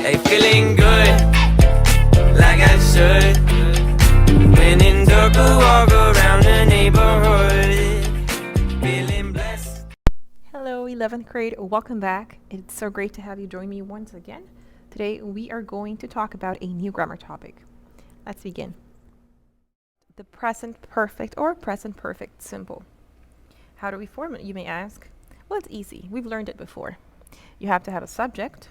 Hey, feeling good, like I should. When in dark, walk around the neighborhood, feeling blessed. Hello, 11th grade. Welcome back. It's so great to have you join me once again. Today we are going to talk about a new grammar topic. Let's begin. The present perfect or present perfect simple. How do we form it, you may ask? Well, it's easy. We've learned it before. You have to have a subject,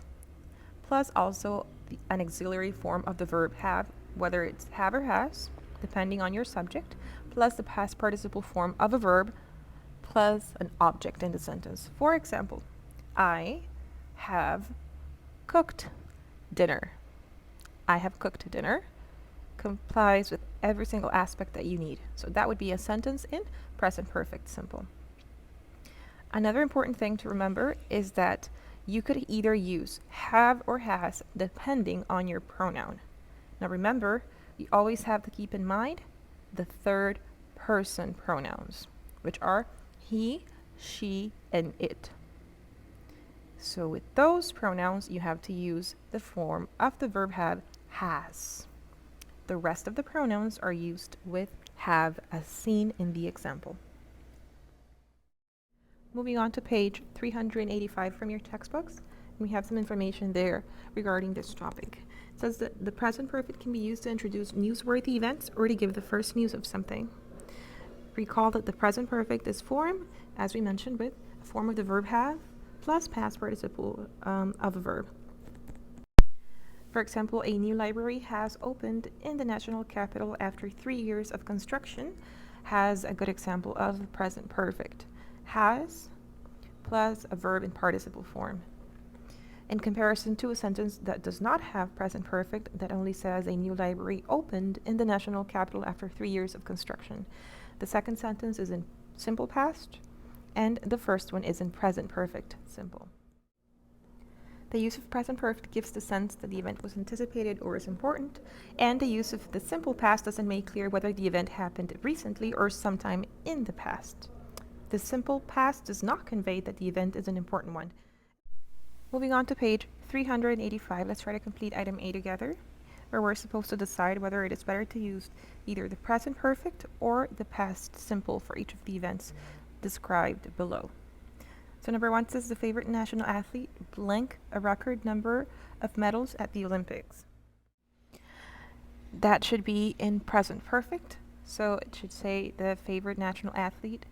plus also an auxiliary form of the verb have, whether it's have or has, depending on your subject, plus the past participle form of a verb, plus an object in the sentence. For example, I have cooked dinner. I have cooked dinner complies with every single aspect that you need. So that would be a sentence in present perfect simple. Another important thing to remember is that you could either use have or has depending on your pronoun. Now remember, you always have to keep in mind the third person pronouns, which are he, she, and it. So with those pronouns, you have to use the form of the verb have, has. The rest of the pronouns are used with have as seen in the example. Moving on to page 385 from your textbooks, we have some information there regarding this topic. It says that the present perfect can be used to introduce newsworthy events or to give the first news of something. Recall that the present perfect is formed, as we mentioned, with a form of the verb have plus past participle of a verb. For example, a new library has opened in the national capital after 3 years of construction has a good example of the present perfect. Has plus a verb in participle form. In comparison to a sentence that does not have present perfect, that only says a new library opened in the national capital after 3 years of construction. The second sentence is in simple past, and the first one is in present perfect simple. The use of present perfect gives the sense that the event was anticipated or is important, and the use of the simple past doesn't make clear whether the event happened recently or sometime in the past. The simple past does not convey that the event is an important one. Moving on to page 385, let's try to complete item A together, where we're supposed to decide whether it is better to use either the present perfect or the past simple for each of the events described below. So number 1 says the favorite national athlete blank a record number of medals at the Olympics. That should be in present perfect, so it should say the favorite national athlete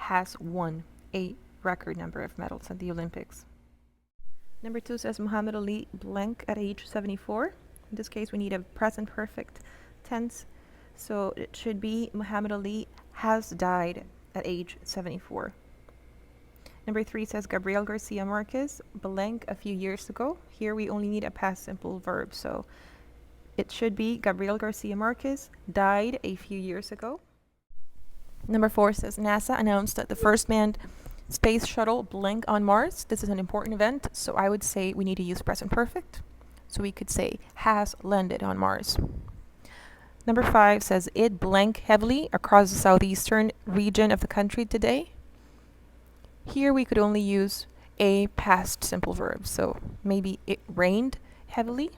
has won a record number of medals at the Olympics. Number 2 says Muhammad Ali blank at age 74. In this case, we need a present perfect tense, so it should be Muhammad Ali has died at age 74. Number 3 says Gabriel Garcia Marquez blank a few years ago. Here we only need a past simple verb, so it should be Gabriel Garcia Marquez died a few years ago. Number 4 says NASA announced that the first manned space shuttle blank on Mars. This is an important event, so I would say we need to use present perfect. So we could say has landed on Mars. Number 5 says it blank heavily across the southeastern region of the country today. Here we could only use a past simple verb, so maybe it rained heavily.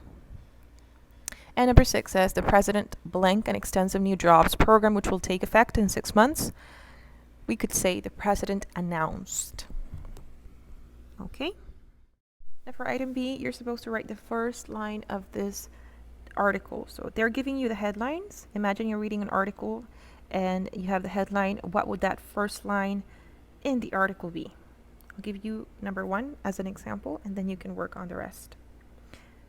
And number 6 says the president blank an extensive new jobs program which will take effect in 6 months. We could say the president announced. Okay. Now for item B, you're supposed to write the first line of this article. So they're giving you the headlines. Imagine you're reading an article and you have the headline. What would that first line in the article be? I'll give you number 1 as an example, and then you can work on the rest.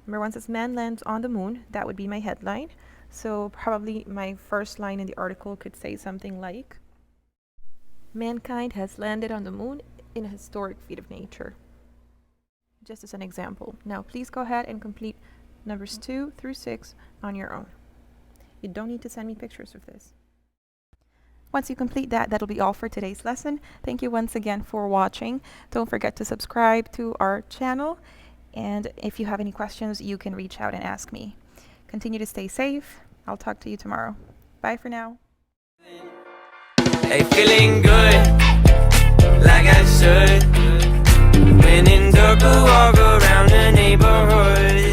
Number 1 says man lands on the moon. That would be my headline. So probably my first line in the article could say something like, mankind has landed on the moon in a historic feat of nature. Just as an example. Now please go ahead and complete numbers 2 through 6 on your own. You don't need to send me pictures of this. Once you complete that, that'll be all for today's lesson. Thank you once again for watching. Don't forget to subscribe to our channel. And if you have any questions, you can reach out and ask me. Continue to stay safe. I'll talk to you tomorrow. Bye for now. Hey, feeling good, like I should. When in dark, walk around the neighborhood.